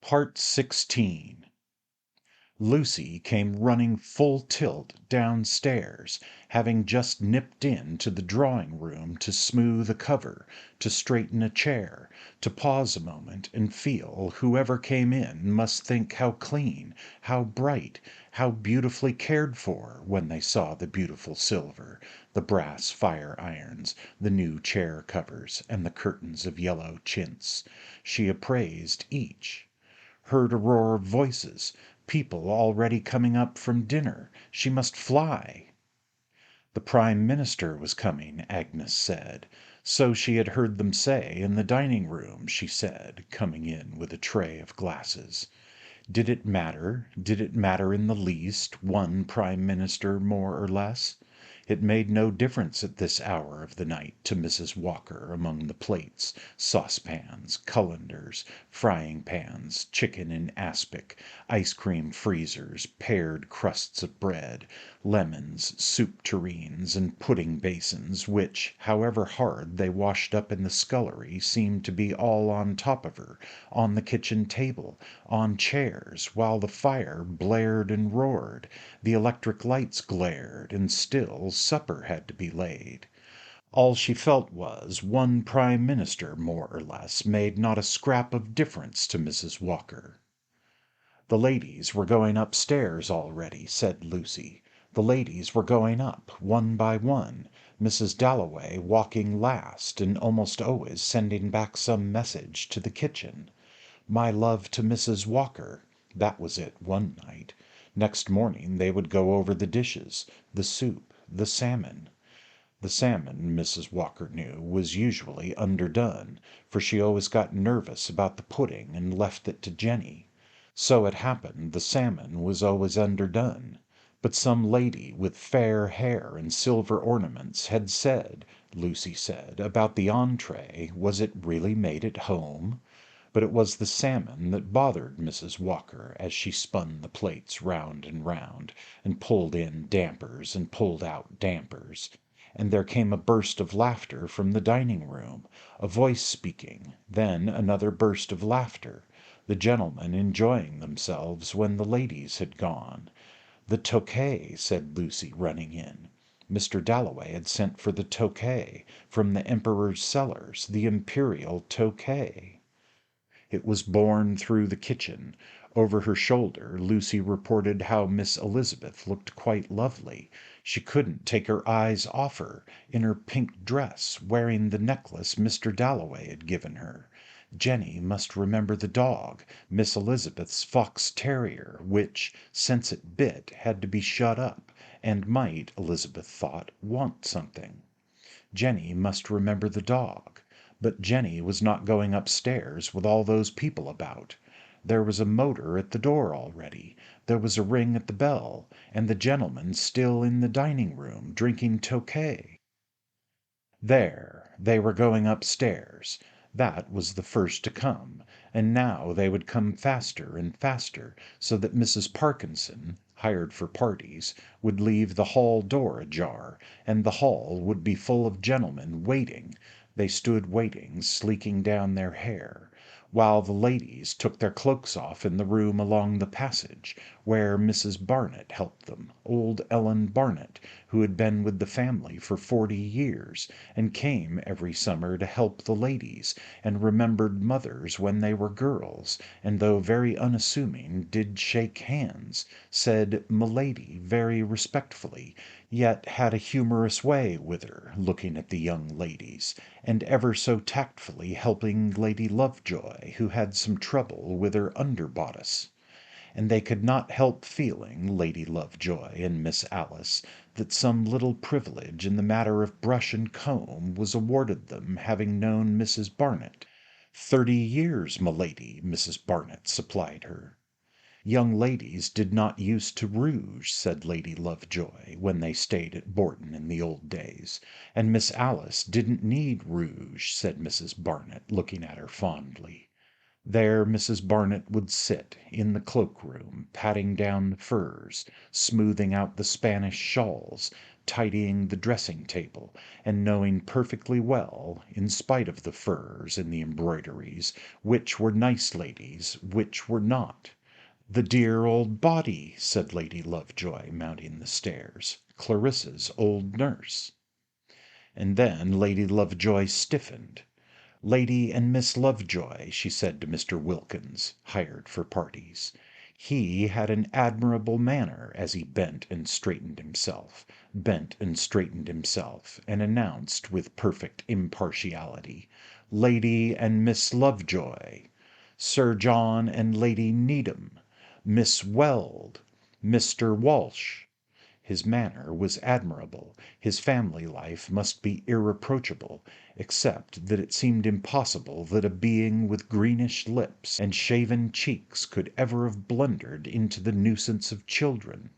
Part 16. Lucy came running full tilt downstairs, having just nipped into the drawing room to smooth a cover, to straighten a chair, to pause a moment and feel whoever came in must think how clean, how bright, how beautifully cared for when they saw the beautiful silver, the brass fire irons, the new chair covers, and the curtains of yellow chintz. She appraised each. Heard a roar of voices, people already coming up from dinner. She must fly. The Prime Minister was coming, Agnes said. So she had heard them say in the dining room, she said, coming in with a tray of glasses. Did it matter? Did it matter in the least, one Prime Minister more or less? It made no difference at this hour of the night to Mrs. Walker among the plates, saucepans, cullenders, frying pans, chicken in aspic, ice cream freezers, pared crusts of bread, lemons, soup tureens, and pudding basins, which, however hard they washed up in the scullery, seemed to be all on top of her, on the kitchen table, on chairs, while the fire blared and roared, the electric lights glared, and still supper had to be laid. All she felt was one Prime Minister, more or less, made not a scrap of difference to Mrs. Walker. The ladies were going upstairs already, said Lucy. The ladies were going up, one by one, Mrs. Dalloway walking last, and almost always sending back some message to the kitchen. My love to Mrs. Walker. That was it one night. Next morning they would go over the dishes, the soup, the salmon. The salmon, Mrs. Walker knew, was usually underdone, for she always got nervous about the pudding and left it to Jenny. So it happened the salmon was always underdone. But some lady with fair hair and silver ornaments had said, Lucy said, about the entree, was it really made at home? But it was the salmon that bothered Mrs. Walker as she spun the plates round and pulled in dampers and pulled out dampers. And there came a burst of laughter from the dining room, a voice speaking, then another burst of laughter, the gentlemen enjoying themselves when the ladies had gone. The Tokay, said Lucy, running in. Mr. Dalloway had sent for the Tokay, from the Emperor's cellars, the Imperial Tokay. It was borne through the kitchen. Over her shoulder Lucy reported how Miss Elizabeth looked quite lovely. She couldn't take her eyes off her, in her pink dress, wearing the necklace Mr. Dalloway had given her. Jenny must remember the dog, Miss Elizabeth's fox terrier, which, since it bit, had to be shut up, and might, Elizabeth thought, want something. Jenny must remember the dog. But Jenny was not going upstairs with all those people about. There was a motor at the door already, there was a ring at the bell, and the gentlemen still in the dining room drinking Tokay. There, they were going upstairs. That was the first to come, and now they would come faster and faster, so that Mrs. Parkinson, hired for parties, would leave the hall door ajar, and the hall would be full of gentlemen waiting. They stood waiting, sleeking down their hair, while the ladies took their cloaks off in the room along the passage, where Mrs. Barnett helped them, old Ellen Barnett, who had been with the family for 40 years, and came every summer to help the ladies, and remembered mothers when they were girls, and though very unassuming, did shake hands, said "Milady" very respectfully, yet had a humorous way with her, looking at the young ladies, and ever so tactfully helping Lady Lovejoy, who had some trouble with her under-bodice. And they could not help feeling, Lady Lovejoy and Miss Alice, that some little privilege in the matter of brush and comb was awarded them, having known Mrs. Barnett. 30 years, milady, Mrs. Barnett supplied her. Young ladies did not use to rouge, said Lady Lovejoy, when they stayed at Bourton in the old days, and Miss Alice didn't need rouge, said Mrs. Barnett, looking at her fondly. There Mrs. Barnett would sit, in the cloak-room, patting down the furs, smoothing out the Spanish shawls, tidying the dressing-table, and knowing perfectly well, in spite of the furs and the embroideries, which were nice ladies, which were not. "The dear old body," said Lady Lovejoy, mounting the stairs. "Clarissa's old nurse." And then Lady Lovejoy stiffened. "Lady and Miss Lovejoy," she said to Mr. Wilkins, hired for parties. He had an admirable manner as he bent and straightened himself, and announced with perfect impartiality, "Lady and Miss Lovejoy, Sir John and Lady Needham, Miss Weld, Mr. Walsh." His manner was admirable, his family life must be irreproachable, except that it seemed impossible that a being with greenish lips and shaven cheeks could ever have blundered into the nuisance of children.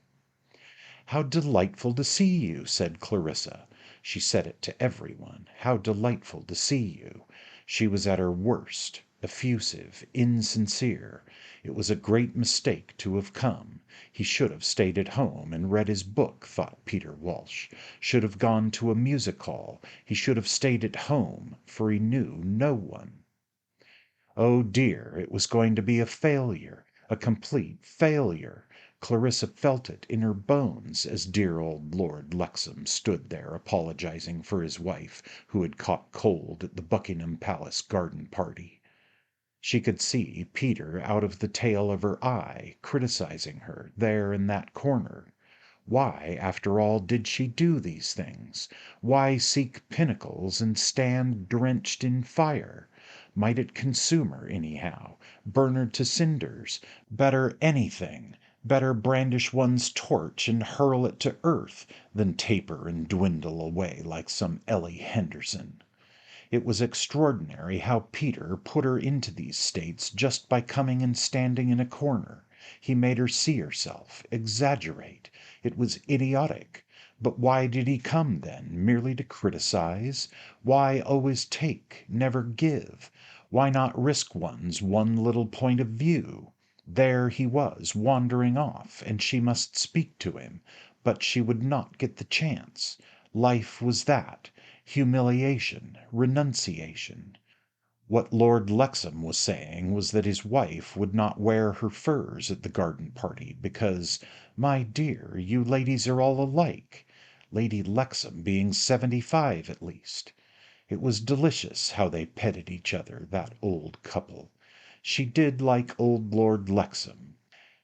"How delightful to see you!" said Clarissa. She said it to everyone. How delightful to see you! She was at her worst, effusive, insincere. It was a great mistake to have come. He should have stayed at home and read his book, thought Peter Walsh. Should have gone to a music hall. He should have stayed at home, for he knew no one. Oh dear, it was going to be a failure, a complete failure. Clarissa felt it in her bones as dear old Lord Lexham stood there apologizing for his wife who had caught cold at the Buckingham Palace garden party. She could see Peter out of the tail of her eye, criticizing her, there in that corner. Why, after all, did she do these things? Why seek pinnacles and stand drenched in fire? Might it consume her anyhow, burn her to cinders? Better anything, better brandish one's torch and hurl it to earth, than taper and dwindle away like some Ellie Henderson. It was extraordinary how Peter put her into these states just by coming and standing in a corner. He made her see herself, exaggerate. It was idiotic. But why did he come, then? Merely to criticize? Why always take, never give? Why not risk one's one little point of view? There he was, wandering off, and she must speak to him, but she would not get the chance. Life was that. Humiliation, renunciation. What Lord Lexham was saying was that his wife would not wear her furs at the garden party because, "My dear, you ladies are all alike," Lady Lexham being 75 at least. It was delicious how they petted each other, that old couple. She did like old Lord Lexham.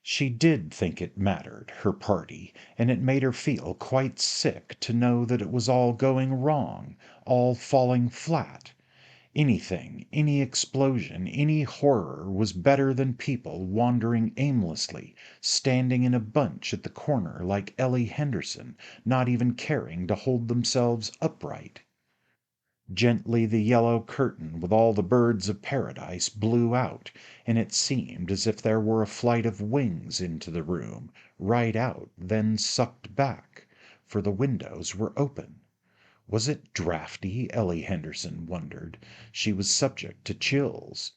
She did think it mattered, her party, and it made her feel quite sick to know that it was all going wrong, all falling flat. Anything, any explosion, any horror was better than people wandering aimlessly, standing in a bunch at the corner like Ellie Henderson, not even caring to hold themselves upright. Gently the yellow curtain with all the birds of paradise blew out, and it seemed as if there were a flight of wings into the room, right out, then sucked back, for the windows were open. Was it draughty, Ellie Henderson wondered. She was subject to chills.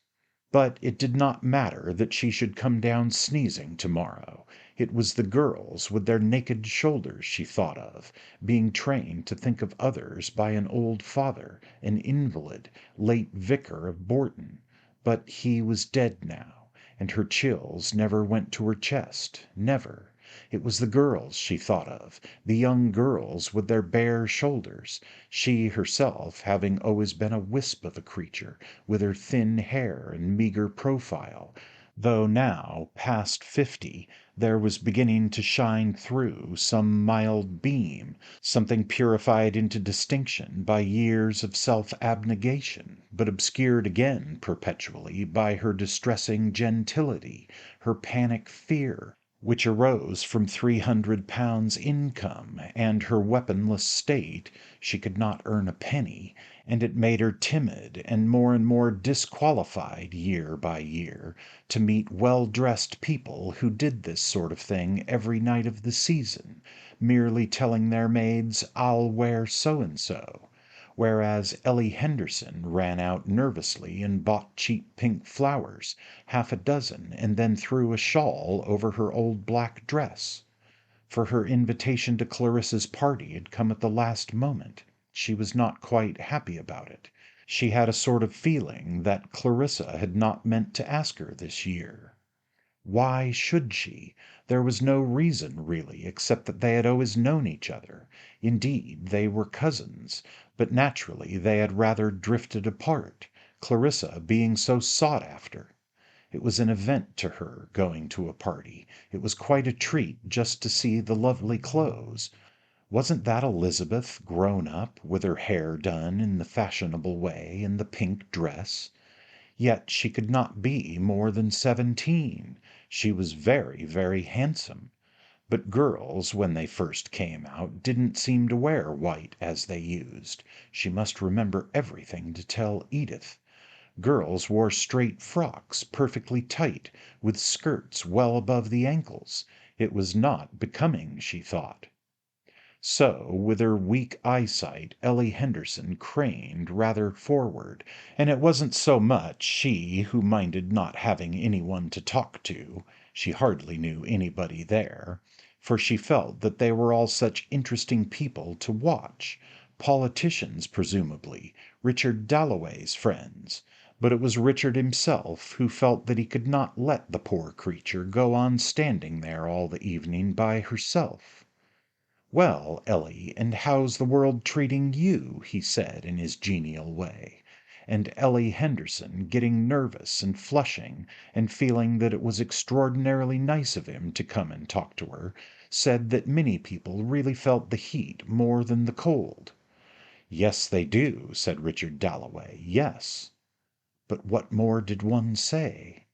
But it did not matter that she should come down sneezing tomorrow. It was the girls with their naked shoulders she thought of, being trained to think of others by an old father, an invalid, late vicar of Bourton. But he was dead now, and her chills never went to her chest, never. It was the girls she thought of, the young girls with their bare shoulders, she herself having always been a wisp of a creature, with her thin hair and meagre profile, though now, past 50, there was beginning to shine through some mild beam, something purified into distinction by years of self-abnegation, but obscured again perpetually by her distressing gentility, her panic fear, which arose from £300 income, and her weaponless state. She could not earn a penny, and it made her timid and more disqualified year by year to meet well-dressed people who did this sort of thing every night of the season, merely telling their maids, "I'll wear so-and-so," whereas Ellie Henderson ran out nervously and bought cheap pink flowers, half a dozen, and then threw a shawl over her old black dress. for her invitation to Clarissa's party had come at the last moment. She was not quite happy about it. She had a sort of feeling that Clarissa had not meant to ask her this year. Why should she? There was no reason, really, except that they had always known each other. Indeed, they were cousins, but naturally they had rather drifted apart, Clarissa being so sought after. It was an event to her, going to a party. It was quite a treat just to see the lovely clothes. Wasn't that Elizabeth grown up, with her hair done in the fashionable way, and the pink dress? Yet she could not be more than 17. She was very, very handsome. But girls, when they first came out, didn't seem to wear white as they used. She must remember everything to tell Edith. Girls wore straight frocks, perfectly tight, with skirts well above the ankles. It was not becoming, she thought. So, with her weak eyesight, Ellie Henderson craned rather forward, and it wasn't so much she who minded not having anyone to talk to. She hardly knew anybody there, for she felt that they were all such interesting people to watch. Politicians, presumably, Richard Dalloway's friends. But it was Richard himself who felt that he could not let the poor creature go on standing there all the evening by herself. "Well, Ellie, and how's the world treating you?" he said in his genial way. And Ellie Henderson, getting nervous and flushing, and feeling that it was extraordinarily nice of him to come and talk to her, said that many people really felt the heat more than the cold. "Yes, they do," said Richard Dalloway. "Yes." But what more did one say?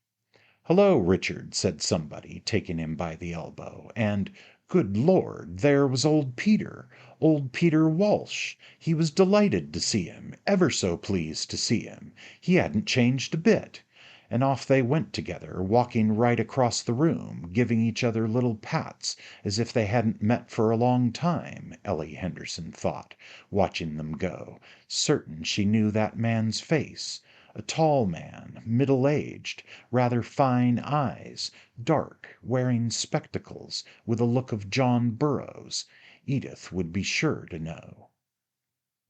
"Hello, Richard," said somebody, taking him by the elbow, and, good Lord, there was old Peter Walsh. He was delighted to see him, ever so pleased to see him. He hadn't changed a bit. And off they went together, walking right across the room, giving each other little pats, as if they hadn't met for a long time, Ellie Henderson thought, watching them go, certain she knew that man's face. A tall man, middle-aged, rather fine eyes, dark, wearing spectacles, with a look of John Burroughs. Edith would be sure to know.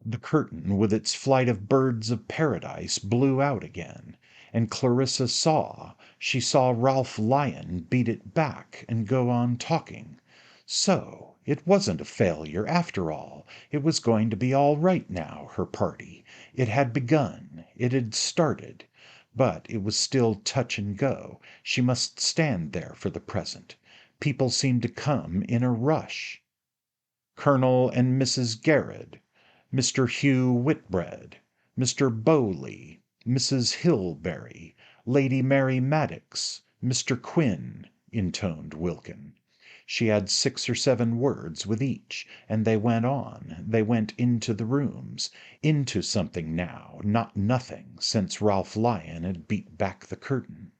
The curtain with its flight of birds of paradise blew out again, and Clarissa she saw Ralph Lyon beat it back and go on talking. So it wasn't a failure after all. It was going to be all right now, her party. It had begun. It had started. But it was still touch and go. She must stand there for the present. People seemed to come in a rush. Colonel and Mrs. Garrett, Mr. Hugh Whitbread, Mr. Bowley, Mrs. Hilberry, Lady Mary Maddox, Mr. Quinn, intoned Wilkin. She had 6 or 7 words with each, and they went on, they went into the rooms, into something now, not nothing, since Ralph Lyon had beat back the curtain.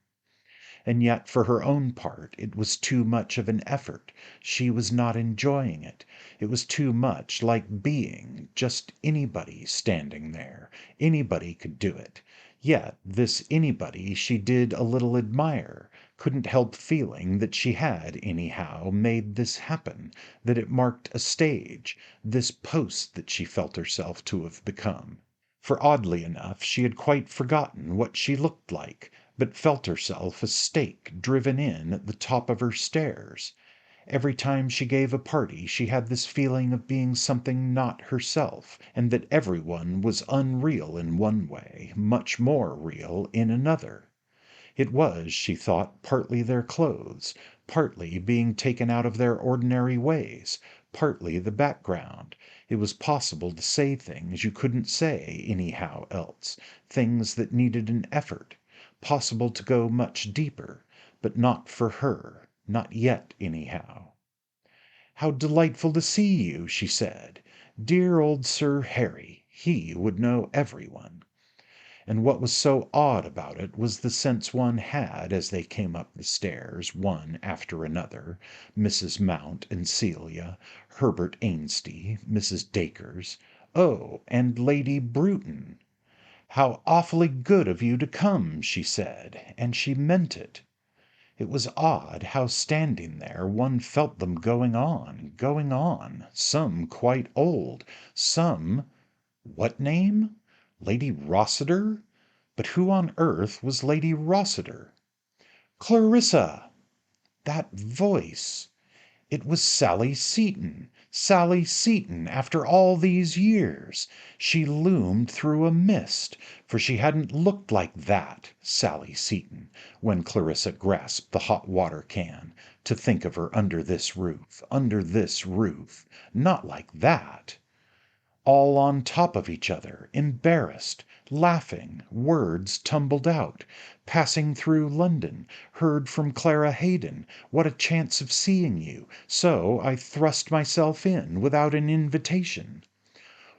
And yet for her own part it was too much of an effort. She was not enjoying it. It was too much like being just anybody standing there. Anybody could do it. Yet this anybody she did a little admire, couldn't help feeling that she had anyhow made this happen, that it marked a stage, this post that she felt herself to have become. For oddly enough she had quite forgotten what she looked like, but felt herself a stake driven in at the top of her stairs. Every time she gave a party she had this feeling of being something not herself, and that everyone was unreal in one way, much more real in another. It was, she thought, partly their clothes, partly being taken out of their ordinary ways, partly the background. It was possible to say things you couldn't say anyhow else, things that needed an effort, possible to go much deeper, but not for her, not yet anyhow. "How delightful to see you," she said. "Dear old Sir Harry, he would know everyone." And what was so odd about it was the sense one had as they came up the stairs, one after another, Mrs. Mount and Celia, Herbert Ainsty, Mrs. Dacres, oh, and Lady Bruton. "How awfully good of you to come," she said, and she meant it. It was odd how standing there one felt them going on, some quite old, some— What name? Lady Rossiter? But who on earth was Lady Rossiter? Clarissa! That voice! It was Sally Seton! Sally Seton, after all these years! She loomed through a mist, for she hadn't looked like that, Sally Seton, when Clarissa grasped the hot water can, to think of her under this roof, not like that! All on top of each other, embarrassed, laughing, words tumbled out, passing through London, heard from Clara Hayden, what a chance of seeing you, so I thrust myself in without an invitation.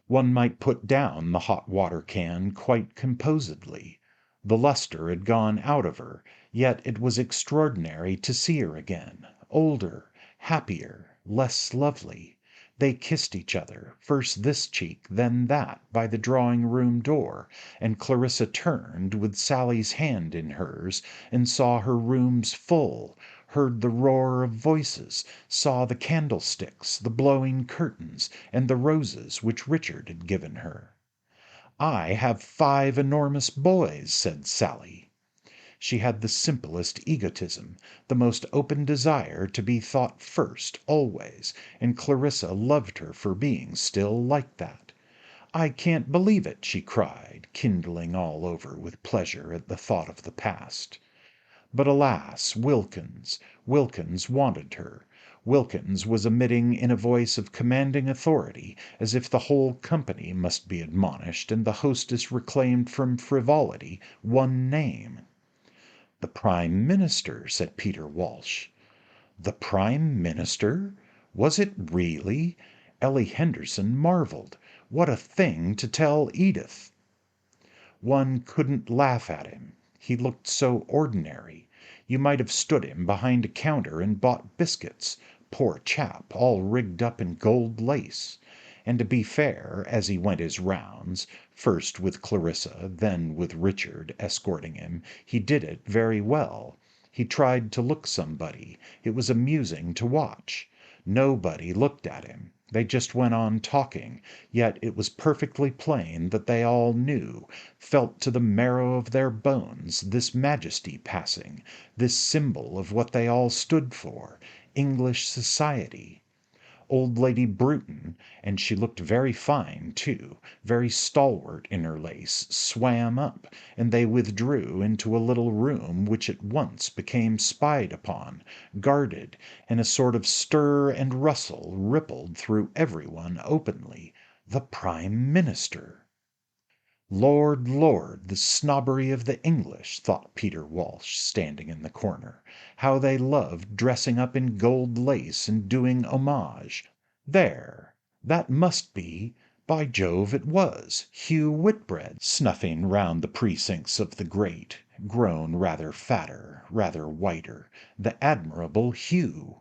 One might put down the hot water can quite composedly. The lustre had gone out of her, yet it was extraordinary to see her again, older, happier, less lovely. They kissed each other, first this cheek, then that, by the drawing-room door, and Clarissa turned, with Sally's hand in hers, and saw her rooms full, heard the roar of voices, saw the candlesticks, the blowing curtains, and the roses which Richard had given her. "I have 5 enormous boys," said Sally. She had the simplest egotism, the most open desire to be thought first always, and Clarissa loved her for being still like that. "I can't believe it," she cried, kindling all over with pleasure at the thought of the past. But alas, Wilkins wanted her. Wilkins was emitting in a voice of commanding authority, as if the whole company must be admonished, and the hostess reclaimed from frivolity one name. "The Prime Minister," said Peter Walsh. The Prime Minister? Was it really? Ellie Henderson marvelled. What a thing to tell Edith! One couldn't laugh at him. He looked so ordinary. You might have stood him behind a counter and bought biscuits. Poor chap, all rigged up in gold lace. And to be fair, as he went his rounds, first with Clarissa, then with Richard escorting him, he did it very well. He tried to look somebody. It was amusing to watch. Nobody looked at him. They just went on talking, yet it was perfectly plain that they all knew, felt to the marrow of their bones, this majesty passing, this symbol of what they all stood for, English society. Old Lady Bruton, and she looked very fine too, very stalwart in her lace, swam up, and they withdrew into a little room which at once became spied upon, guarded, and a sort of stir and rustle rippled through everyone openly. The Prime Minister! Lord, Lord, the snobbery of the English, thought Peter Walsh, standing in the corner. How they loved dressing up in gold lace and doing homage. There, that must be, by Jove it was, Hugh Whitbread, snuffing round the precincts of the grate, grown rather fatter, rather whiter, the admirable Hugh.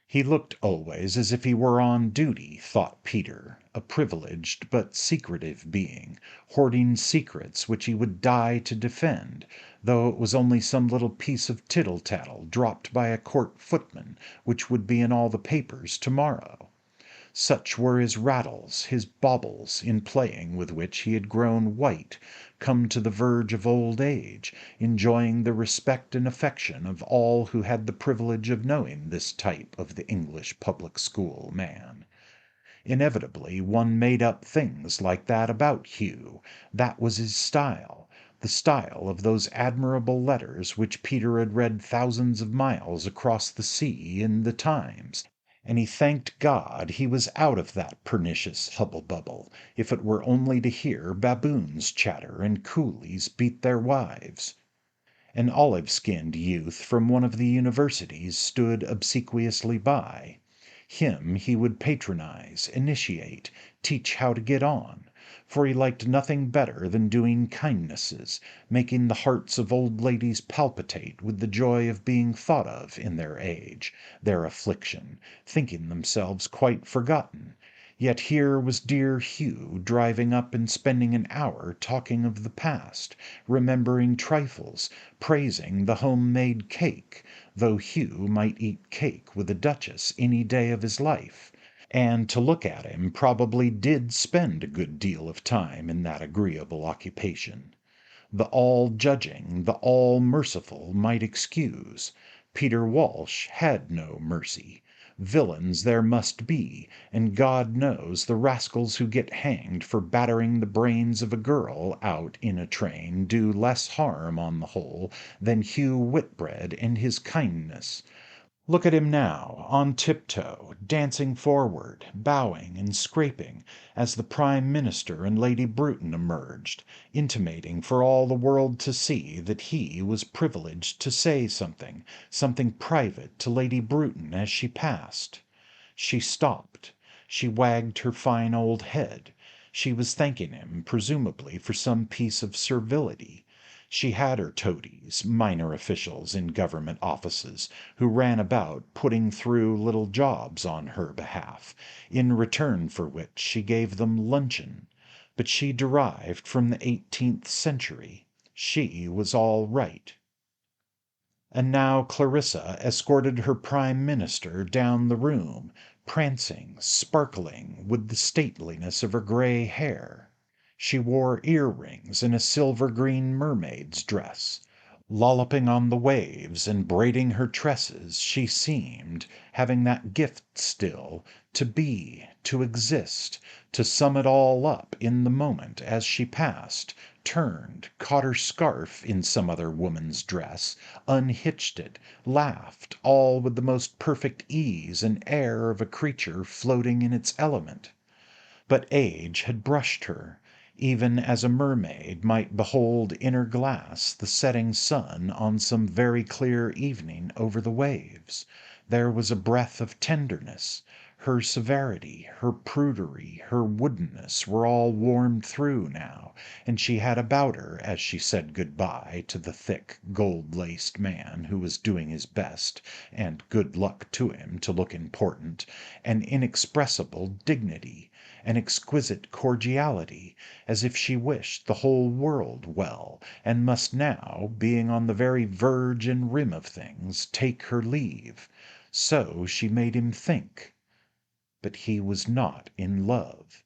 He looked always as if he were on duty, thought Peter, a privileged but secretive being, hoarding secrets which he would die to defend, though it was only some little piece of tittle-tattle dropped by a court footman, which would be in all the papers to-morrow. Such were his rattles, his baubles, in playing with which he had grown white, come to the verge of old age, enjoying the respect and affection of all who had the privilege of knowing this type of the English public school man. Inevitably one made up things like that about Hugh. That was his style, the style of those admirable letters which Peter had read thousands of miles across the sea in the Times, and he thanked God he was out of that pernicious hubble-bubble, if it were only to hear baboons chatter and coolies beat their wives. An olive-skinned youth from one of the universities stood obsequiously by. Him he would patronize, initiate, teach how to get on, for he liked nothing better than doing kindnesses, making the hearts of old ladies palpitate with the joy of being thought of in their age, their affliction, thinking themselves quite forgotten. Yet here was dear Hugh driving up and spending an hour talking of the past, remembering trifles, praising the home-made cake, though Hugh might eat cake with a duchess any day of his life, and to look at him probably did spend a good deal of time in that agreeable occupation. The all-judging, the all-merciful might excuse. Peter Walsh had no mercy. Villains there must be, and God knows the rascals who get hanged for battering the brains of a girl out in a train do less harm on the whole than Hugh Whitbread and his kindness. Look at him now, on tiptoe, dancing forward, bowing and scraping, as the Prime Minister and Lady Bruton emerged, intimating for all the world to see that he was privileged to say something, something private to Lady Bruton as she passed. She stopped. She wagged her fine old head. She was thanking him, presumably for some piece of servility. She had her toadies, minor officials in government offices, who ran about putting through little jobs on her behalf, in return for which she gave them luncheon. But she derived from the 18th century. She was all right. And now Clarissa escorted her Prime Minister down the room, prancing, sparkling with the stateliness of her grey hair. She wore earrings and a silver-green mermaid's dress. Lolloping on the waves and braiding her tresses, she seemed, having that gift still, to be, to exist, to sum it all up in the moment as she passed, turned, caught her scarf in some other woman's dress, unhitched it, laughed, all with the most perfect ease and air of a creature floating in its element. But age had brushed her, even as a mermaid might behold in her glass the setting sun on some very clear evening over the waves. There was a breath of tenderness. Her severity, her prudery, her woodenness were all warmed through now, and she had about her, as she said good-bye to the thick, gold-laced man who was doing his best, and good luck to him, to look important, an inexpressible dignity, an exquisite cordiality, as if she wished the whole world well, and must now, being on the very verge and rim of things, take her leave. So she made him think. But he was not in love.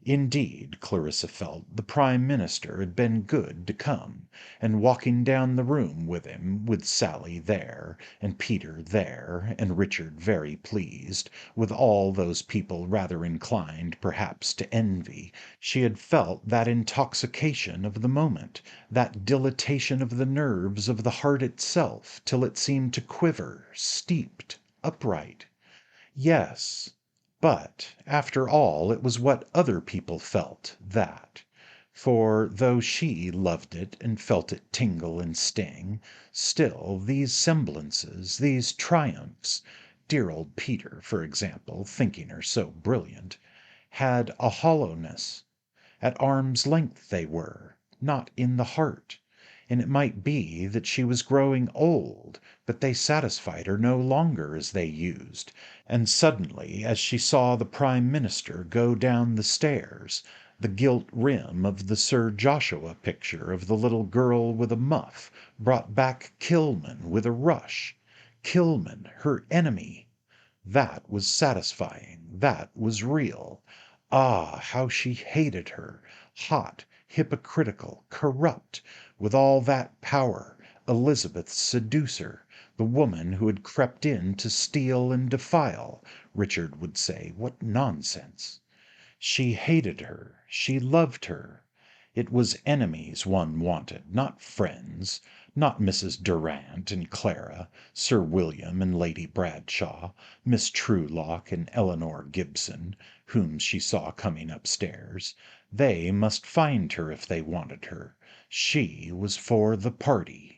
Indeed, Clarissa felt, the Prime Minister had been good to come, and walking down the room with him, with Sally there, and Peter there, and Richard very pleased, with all those people rather inclined perhaps to envy, she had felt that intoxication of the moment, that dilatation of the nerves of the heart itself, till it seemed to quiver, steeped, upright. Yes. But, after all, it was what other people felt, that. For, though she loved it and felt it tingle and sting, still these semblances, these triumphs, dear old Peter, for example, thinking her so brilliant, had a hollowness. At arm's length they were, not in the heart. And it might be that she was growing old, but they satisfied her no longer as they used, and suddenly, as she saw the Prime Minister go down the stairs, the gilt rim of the Sir Joshua picture of the little girl with a muff brought back Kilman with a rush. Kilman, her enemy! That was satisfying, that was real. Ah, how she hated her! Hot, hypocritical, corrupt, with all that power, Elizabeth's seducer, the woman who had crept in to steal and defile. Richard would say, what nonsense! She hated her, she loved her. It was enemies one wanted, not friends, not Mrs. Durrant and Clara, Sir William and Lady Bradshaw, Miss Truelock and Eleanor Gibson, whom she saw coming upstairs. They must find her if they wanted her. She was for the party.